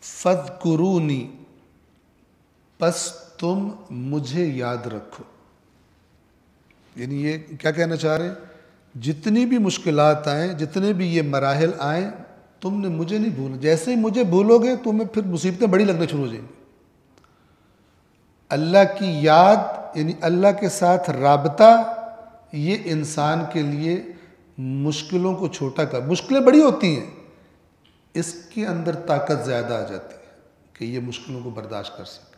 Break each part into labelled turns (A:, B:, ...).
A: فَاذْكُرُونِی، پس تم مجھے یاد رکھو. یعنی یہ کیا کہنا چاہ رہے ہیں؟ جتنی بھی مشکلات آئیں، جتنے بھی یہ مراحل آئیں، تم نے مجھے نہیں بھولا. جیسے ہی مجھے بھولو گے تمہیں پھر مصیبتیں بڑی لگنے شروع ہو جائیں گی. اللہ کی یاد یعنی اللہ کے ساتھ رابطہ، یہ انسان کے لیے مشکلوں کو چھوٹا کر. مشکلیں بڑی ہوتی ہیں، اس کے اندر طاقت زیادہ آ جاتی ہے کہ یہ مشکلوں کو برداشت کر سکے.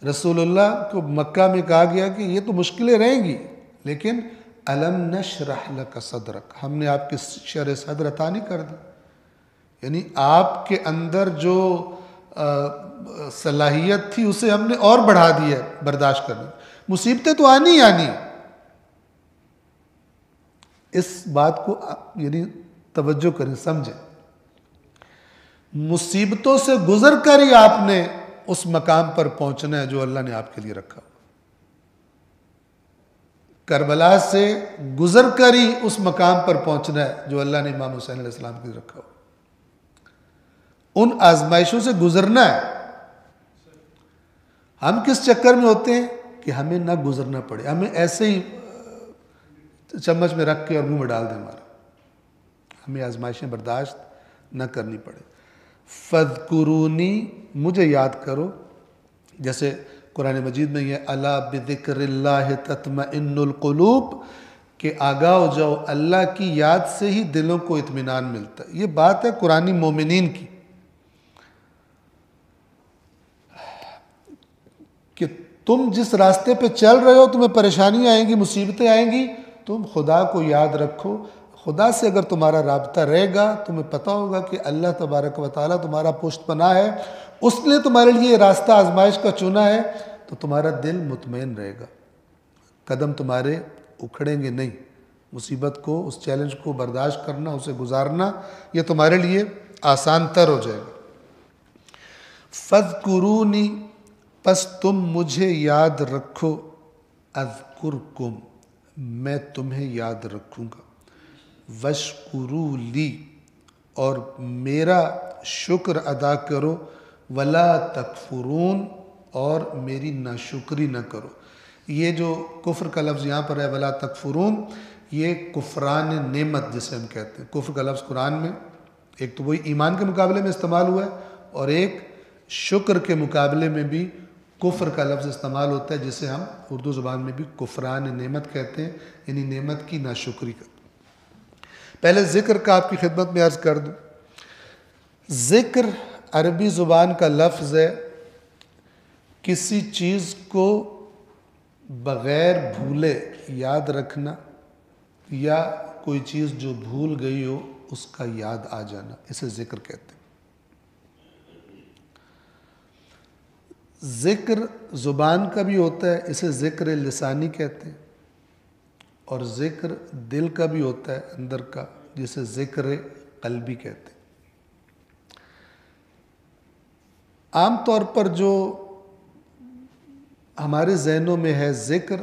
A: رسول اللہ کو مکہ میں کہا گیا کہ یہ تو مشکلیں رہیں گی، لیکن الم نشرح لک صدرک، ہم نے آپ کے شرح صدر عطا نہیں کر دی. یعنی آپ کے اندر جو صلاحیت تھی اسے ہم نے اور بڑھا دیا برداشت کرنے. مصیبتیں تو آنی ہی آنی. اس بات کو یعنی توجہ کریں، سمجھیں. مصیبتوں سے گزر کر ہی آپ نے اس مقام پر پہنچنا ہے جو اللہ نے آپ کے لیے رکھا. کربلا سے گزر کر ہی اس مقام پر پہنچنا ہے جو اللہ نے امام حسین علیہ السلام کے لیے رکھا ہو. ان آزمائشوں سے گزرنا ہے. ہم کس چکر میں ہوتے ہیں کہ ہمیں نہ گزرنا پڑے، ہمیں ایسے ہی چمچ میں رکھ کے اور منہ میں ڈال دیں ہمارا، ہمیں آزمائشیں برداشت نہ کرنی پڑے. فَاذْكُرُونِی، مجھے یاد کرو. جیسے قرآن مجید میں یہ الا بذکر اللہ تطمئن القلوب، کہ آگاہ ہو جاؤ اللہ کی یاد سے ہی دلوں کو اطمینان ملتا ہے. یہ بات ہے قرآنی مومنین کی کہ تم جس راستے پہ چل رہے ہو تمہیں پریشانیاں آئیں گی، مصیبتیں آئیں گی، تم خدا کو یاد رکھو. خدا سے اگر تمہارا رابطہ رہے گا تمہیں پتہ ہوگا کہ اللہ تبارک و تعالیٰ تمہارا پشت پناہ ہے، اس نے تمہارے لیے یہ راستہ آزمائش کا چنا ہے، تو تمہارا دل مطمئن رہے گا. قدم تمہارے اکھڑیں گے نہیں. مصیبت کو، اس چیلنج کو برداشت کرنا، اسے گزارنا، یہ تمہارے لیے آسان تر ہو جائے گا. فَاذْكُرُونِی، پس تم مجھے یاد رکھو. اذکرکم، میں تمہیں یاد رکھوں گا. واشکروا لی، اور میرا شکر ادا کرو. ولا تکفرون، اور میری ناشکری نہ کرو. یہ جو کفر کا لفظ یہاں پر ہے ولا تکفرون، یہ کفران نعمت جسے ہم کہتے ہیں. کفر کا لفظ قرآن میں ایک تو وہی ایمان کے مقابلے میں استعمال ہوا ہے، اور ایک شکر کے مقابلے میں بھی کفر کا لفظ استعمال ہوتا ہے، جسے ہم اردو زبان میں بھی کفران نعمت کہتے ہیں، یعنی نعمت کی ناشکری کا. پہلے ذکر کا آپ کی خدمت میں عرض کر دوں. ذکر عربی زبان کا لفظ ہے کسی چیز کو بغیر بھولے یاد رکھنا، یا کوئی چیز جو بھول گئی ہو اس کا یاد آ جانا، اسے ذکر کہتے ہیں. ذکر زبان کا بھی ہوتا ہے، اسے ذکر لسانی کہتے ہیں، اور ذکر دل کا بھی ہوتا ہے اندر کا، جسے ذکر قلبی کہتے ہیں. عام طور پر جو ہمارے ذہنوں میں ہے ذکر،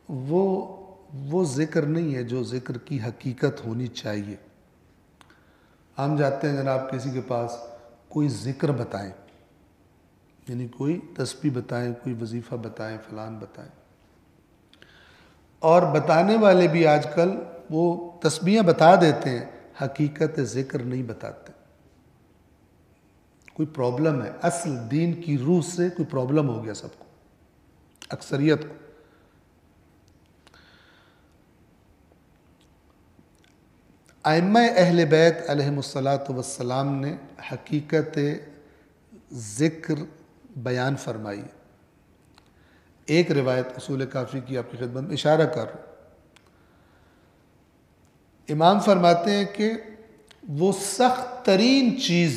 A: وہ ذکر نہیں ہے جو ذکر کی حقیقت ہونی چاہیے. ہم جاتے ہیں جناب کسی کے پاس، کوئی ذکر بتائیں، یعنی کوئی تسبیح بتائیں، کوئی وظیفہ بتائیں، فلان بتائیں. اور بتانے والے بھی آج کل وہ تسبیحیں بتا دیتے ہیں، حقیقت ذکر نہیں بتاتے. کوئی پرابلم ہے، اصل دین کی روح سے کوئی پرابلم ہو گیا سب کو، اکثریت کو. ائمہ اہل بیت علیہم الصلاۃ والسلام نے حقیقت ذکر بیان فرمائی. ایک روایت اصول کافی کی آپ کی خدمت میں اشارہ کر رہا ہوں. امام فرماتے ہیں کہ وہ سخت ترین چیز،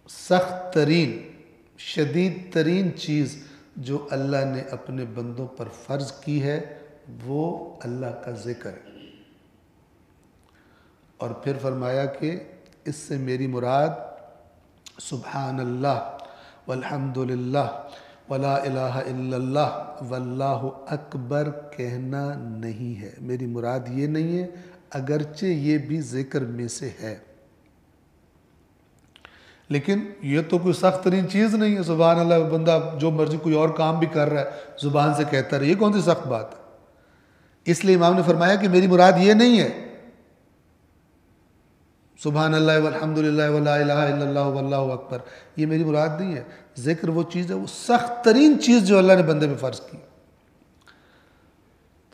A: سخت ترین، شدید ترین چیز جو اللہ نے اپنے بندوں پر فرض کی ہے وہ اللہ کا ذکر ہے. اور پھر فرمایا کہ اس سے میری مراد سبحان اللہ والحمد للہ ولا الہ الا اللہ واللہ اکبر کہنا نہیں ہے. میری مراد یہ نہیں ہے، اگرچہ یہ بھی ذکر میں سے ہے. لیکن یہ تو کوئی سخت ترین چیز نہیں ہے، سبحان اللہ، بندہ جو مرضی کوئی اور کام بھی کر رہا ہے زبان سے کہتا رہے، یہ کون سی سخت بات ہے؟ اس لیے امام نے فرمایا کہ میری مراد یہ نہیں ہے سبحان اللہ والحمد للہ ولا الہ الا اللہ واللہ اکبر، یہ میری مراد نہیں ہے۔ ذکر وہ چیز ہے، وہ سخت ترین چیز جو اللہ نے بندے پہ فرض کی۔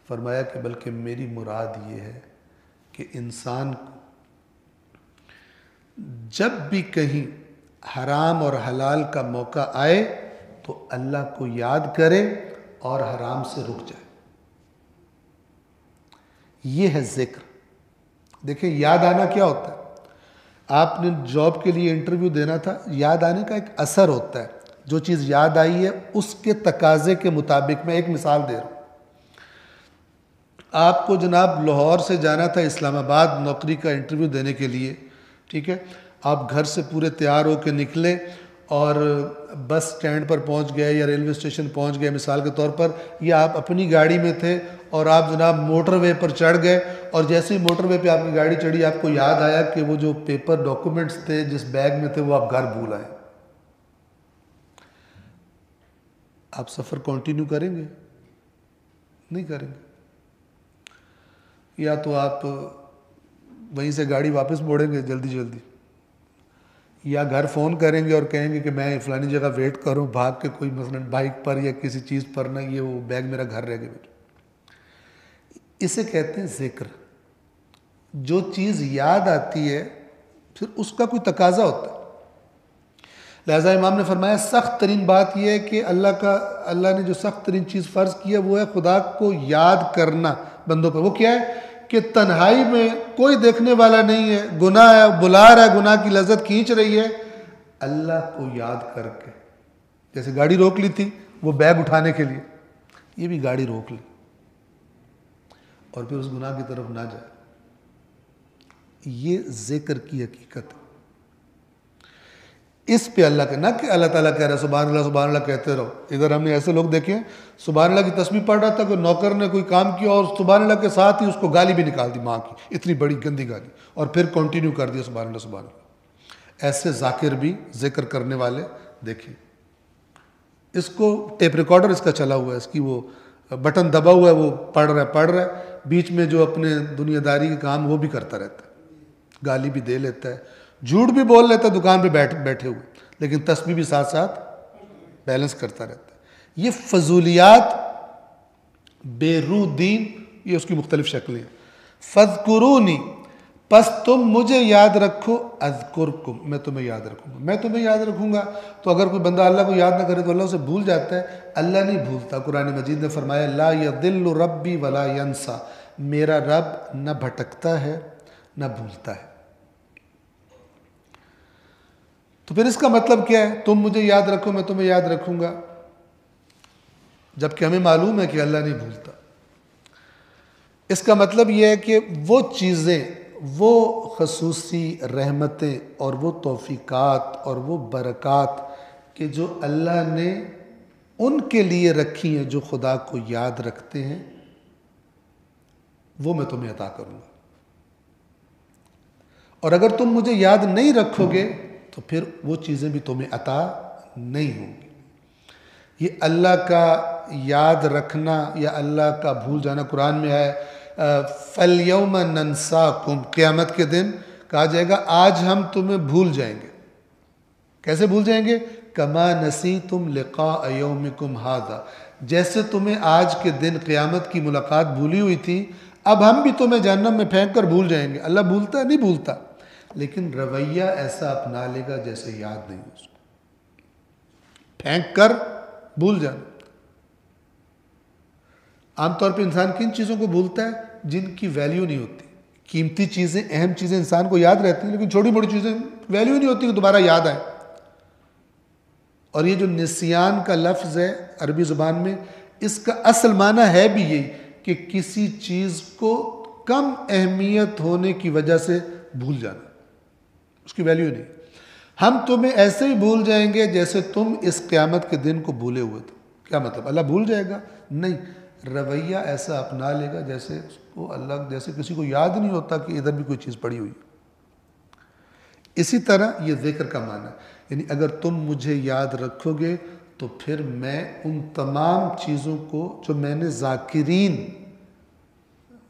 A: فرمایا کہ بلکہ میری مراد یہ ہے کہ انسان کو جب بھی کہیں حرام اور حلال کا موقع آئے تو اللہ کو یاد کرے اور حرام سے رک جائے، یہ ہے ذکر۔ دیکھیں یاد آنا کیا ہوتا ہے؟ آپ نے جاب کے لیے انٹرویو دینا تھا، یاد آنے کا ایک اثر ہوتا ہے، جو چیز یاد آئی ہے اس کے تقاضے کے مطابق۔ میں ایک مثال دے رہا ہوں، آپ کو جناب لاہور سے جانا تھا اسلام آباد نوکری کا انٹرویو دینے کے لیے، ٹھیک ہے، آپ گھر سے پورے تیار ہو کے نکلے اور بس سٹینڈ پر پہنچ گئے یا ریلوے اسٹیشن پہنچ گئے مثال کے طور پر، یا آپ اپنی گاڑی میں تھے اور آپ جناب موٹر وے پر چڑھ گئے، اور جیسے ہی موٹر وے پہ آپ کی گاڑی چڑھی آپ کو یاد آیا کہ وہ جو پیپر ڈاکومنٹس تھے جس بیگ میں تھے وہ آپ گھر بھول آئے، آپ سفر کنٹینیو کریں گے؟ نہیں کریں گے، یا تو آپ وہیں سے گاڑی واپس موڑیں گے جلدی جلدی، یا گھر فون کریں گے اور کہیں گے کہ میں فلانی جگہ ویٹ کروں، بھاگ کے کوئی مثلا بائک پر یا کسی چیز پر، نہ یہ وہ بیگ میرا گھر رہ گیا۔ اسے کہتے ہیں ذکر۔ جو چیز یاد آتی ہے پھر اس کا کوئی تقاضا ہوتا ہے، لہٰذا امام نے فرمایا سخت ترین بات یہ ہے کہ اللہ نے جو سخت ترین چیز فرض کی ہے وہ ہے خدا کو یاد کرنا بندوں پر۔ وہ کیا ہے کہ تنہائی میں کوئی دیکھنے والا نہیں ہے، گناہ ہے، بلا رہا ہے، گناہ کی لذت کھینچ رہی ہے، اللہ کو یاد کر کے، جیسے گاڑی روک لی تھی وہ بیگ اٹھانے کے لیے، یہ بھی گاڑی روک لی اور پھر اس گناہ کی طرف نہ جائے، یہ ذکر کی حقیقت ہے۔ اس پہ اللہ کا، نہ کہ اللہ تعالیٰ کہہ رہا ہے سبحان اللہ کہتے رہو۔ ادھر ہم نے ایسے لوگ دیکھے ہیں، سبحان اللہ کی تسبیح پڑھ رہا تھا کہ نوکر نے کوئی کام کیا اور سبحان اللہ کے ساتھ ہی اس کو گالی بھی نکال دی، ماں کی اتنی بڑی گندی گالی، اور پھر کنٹینیو کر دیا سبحان اللہ سبحان اللہ۔ ایسے ذاکر بھی ذکر کرنے والے دیکھیں، اس کو ٹیپ ریکارڈر اس کا چلا ہوا ہے، اس کی وہ بٹن دبا ہوا ہے، وہ پڑھ رہا ہے، بیچ میں جو اپنے دنیا داری کے کام وہ بھی کرتا رہتا ہے، گالی بھی دے لیتا ہے، جھوٹ بھی بول لیتا ہے دکان پہ بیٹھے ہوئے، لیکن تسبیح بھی ساتھ ساتھ بیلنس کرتا رہتا ہے۔ یہ فضولیات، بے روح دین، یہ اس کی مختلف شکلیں ہیں۔ فَاذْكُرُونِي، پس تم مجھے یاد رکھو، اذکرکم، میں تمہیں یاد رکھوں گا، میں تمہیں یاد رکھوں گا۔ تو اگر کوئی بندہ اللہ کو یاد نہ کرے تو اللہ اسے بھول جاتا ہے، اللہ نہیں بھولتا۔ قرآن مجید نے فرمایا لا یضل ربی ولا ینسا، میرا رب نہ بھٹکتا ہے نہ بھولتا ہے۔ تو پھر اس کا مطلب کیا ہے؟ تم مجھے یاد رکھو میں تمہیں یاد رکھوں گا، جبکہ ہمیں معلوم ہے کہ اللہ نہیں بھولتا۔ اس کا مطلب یہ ہے کہ وہ چیزیں، وہ خصوصی رحمتیں اور وہ توفیقات اور وہ برکات کہ جو اللہ نے ان کے لیے رکھی ہیں جو خدا کو یاد رکھتے ہیں، وہ میں تمہیں عطا کروں گا۔ اور اگر تم مجھے یاد نہیں رکھو گے تو پھر وہ چیزیں بھی تمہیں عطا نہیں ہوں گی۔ یہ اللہ کا یاد رکھنا یا اللہ کا بھول جانا، قرآن میں ہے فَالْيَوْمَ نَنْسَاكُمْ، قیامت کے دن کہا جائے گا آج ہم تمہیں بھول جائیں گے۔ کیسے بھول جائیں گے؟ كَمَا نَسِيتُمْ لِقَاءَ يَوْمِكُمْ هَذَا، جیسے تمہیں آج کے دن قیامت کی ملاقات بھولی ہوئی تھی، اب ہم بھی تمہیں جہنم میں پھینک کر بھول جائیں گے۔ اللہ بھولتا ہے؟ نہیں بھولتا، لیکن رویہ ایسا اپنا لے گا جیسے یاد نہیں اس کو، پھینک کر بھول جانا۔ عام طور پہ انسان کن چیزوں کو بھولتا ہے؟ جن کی ویلیو نہیں ہوتی۔ قیمتی چیزیں، اہم چیزیں انسان کو یاد رہتی ہیں، لیکن چھوٹی موٹی چیزیں ویلیو نہیں ہوتی کہ دوبارہ یاد آئیں۔ اور یہ جو نسیان کا لفظ ہے عربی زبان میں، اس کا اصل معنی ہے بھی یہی کہ کسی چیز کو کم اہمیت ہونے کی وجہ سے بھول جانا، اس کی ویلیو نہیں۔ ہم تمہیں ایسے ہی بھول جائیں گے جیسے تم اس قیامت کے دن کو بھولے ہوئے تھے۔ کیا مطلب؟ اللہ بھول جائے گا؟ نہیں، رویہ ایسا اپنا لے گا جیسے اس کو اللہ، جیسے کسی کو یاد نہیں ہوتا کہ ادھر بھی کوئی چیز پڑی ہوئی۔ اسی طرح یہ ذکر کا معنی ہے، یعنی اگر تم مجھے یاد رکھو گے تو پھر میں ان تمام چیزوں کو جو میں نے ذاکرین،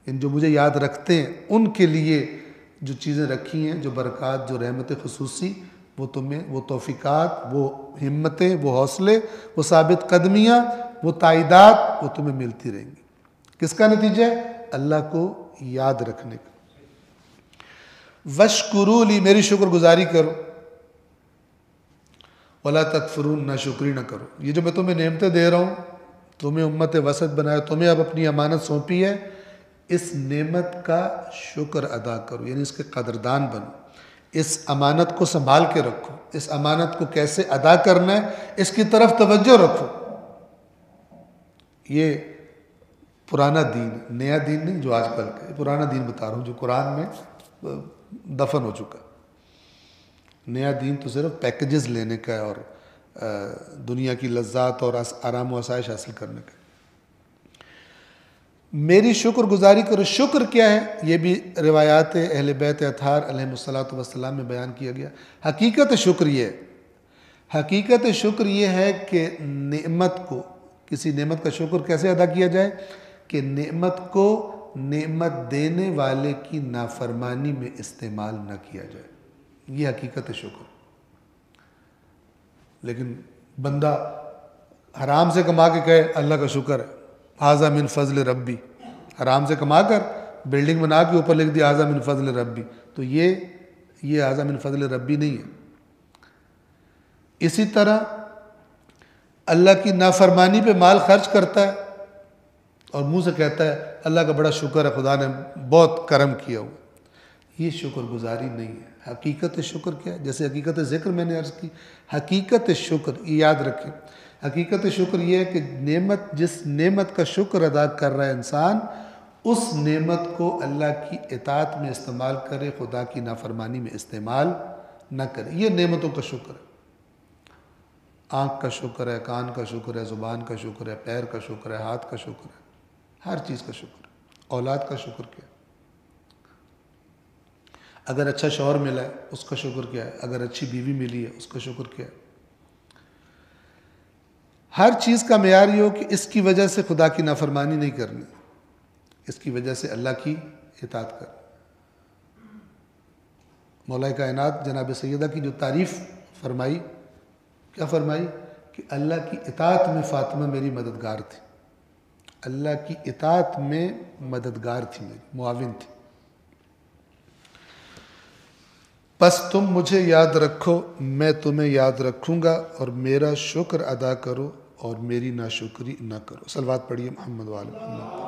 A: یعنی جو مجھے یاد رکھتے ہیں، ان کے لیے جو چیزیں رکھی ہیں، جو برکات، جو رحمت خصوصی، وہ تمہیں، وہ توفیقات، وہ ہمتیں، وہ حوصلے، وہ ثابت قدمیاں، وہ تائیدات، وہ تمہیں ملتی رہیں گی۔ کس کا نتیجہ ہے؟ اللہ کو یاد رکھنے کا۔ وَاشْكُرُوا لِي، میری شکر گزاری کرو، وَلَا تَكْفُرُونَ، نہ شکری نہ کرو۔ یہ جو میں تمہیں نعمتیں دے رہا ہوں، تمہیں امت وسط بنایا، تمہیں اب اپنی امانت سونپی ہے، اس نعمت کا شکر ادا کرو، یعنی اس کے قدردان بنو، اس امانت کو سنبھال کے رکھو، اس امانت کو کیسے ادا کرنا ہے اس کی طرف توجہ رکھو۔ یہ پرانا دین، نیا دین نہیں جو آج کل کا، پرانا دین بتا رہا ہوں جو قرآن میں دفن ہو چکا۔ نیا دین تو صرف پیکیجز لینے کا ہے اور دنیا کی لذات اور آرام و آسائش حاصل کرنے کا۔ میری شکر گزاری کرو۔ شکر کیا ہے؟ یہ بھی روایات اہل بیت اطہار علیہ السلام میں بیان کیا گیا۔ حقیقت شکر یہ ہے، حقیقت شکر یہ ہے کہ نعمت کو، کسی نعمت کا شکر کیسے ادا کیا جائے کہ نعمت کو نعمت دینے والے کی نافرمانی میں استعمال نہ کیا جائے، یہ حقیقت شکر۔ لیکن بندہ حرام سے کما کے کہے اللہ کا شکر ہے، ھذا من فضل ربی، حرام سے کما کر بلڈنگ بنا کے اوپر لکھ دیا ھذا من فضل ربی، تو یہ ھذا من فضل ربی نہیں ہے۔ اسی طرح اللہ کی نافرمانی پہ مال خرچ کرتا ہے اور منہ سے کہتا ہے اللہ کا بڑا شکر ہے، خدا نے بہت کرم کیا ہوا، یہ شکر گزاری نہیں ہے۔ حقیقت شکر کیا ہے؟ جیسے حقیقت ذکر میں نے عرض کی، حقیقت شکر یہ یاد رکھیں، حقیقت شکر یہ ہے کہ نعمت، جس نعمت کا شکر ادا کر رہا ہے انسان، اس نعمت کو اللہ کی اطاعت میں استعمال کرے، خدا کی نافرمانی میں استعمال نہ کرے، یہ نعمتوں کا شکر ہے۔ آنکھ کا شکر ہے، کان کا شکر ہے، زبان کا شکر ہے، پیر کا شکر ہے، ہاتھ کا شکر ہے، ہر چیز کا شکر ہے۔ اولاد کا شکر کیا ہے؟ اگر اچھا شوہر ملا ہے اس کا شکر کیا ہے؟ اگر اچھی بیوی ملی ہے اس کا شکر کیا ہے؟ ہر چیز کا معیار یہ ہو کہ اس کی وجہ سے خدا کی نافرمانی نہیں کرنی، اس کی وجہ سے اللہ کی اطاعت کرنی۔ مولا کائنات جناب سیدہ کی جو تعریف فرمائی، کیا فرمائی؟ کہ اللہ کی اطاعت میں فاطمہ میری مددگار تھی، اللہ کی اطاعت میں مددگار تھی، میری معاون تھی۔ پس تم مجھے یاد رکھو، میں تمہیں یاد رکھوں گا، اور میرا شکر ادا کرو اور میری ناشکری نہ کرو۔ صلوات پڑھیے محمد وآل محمد۔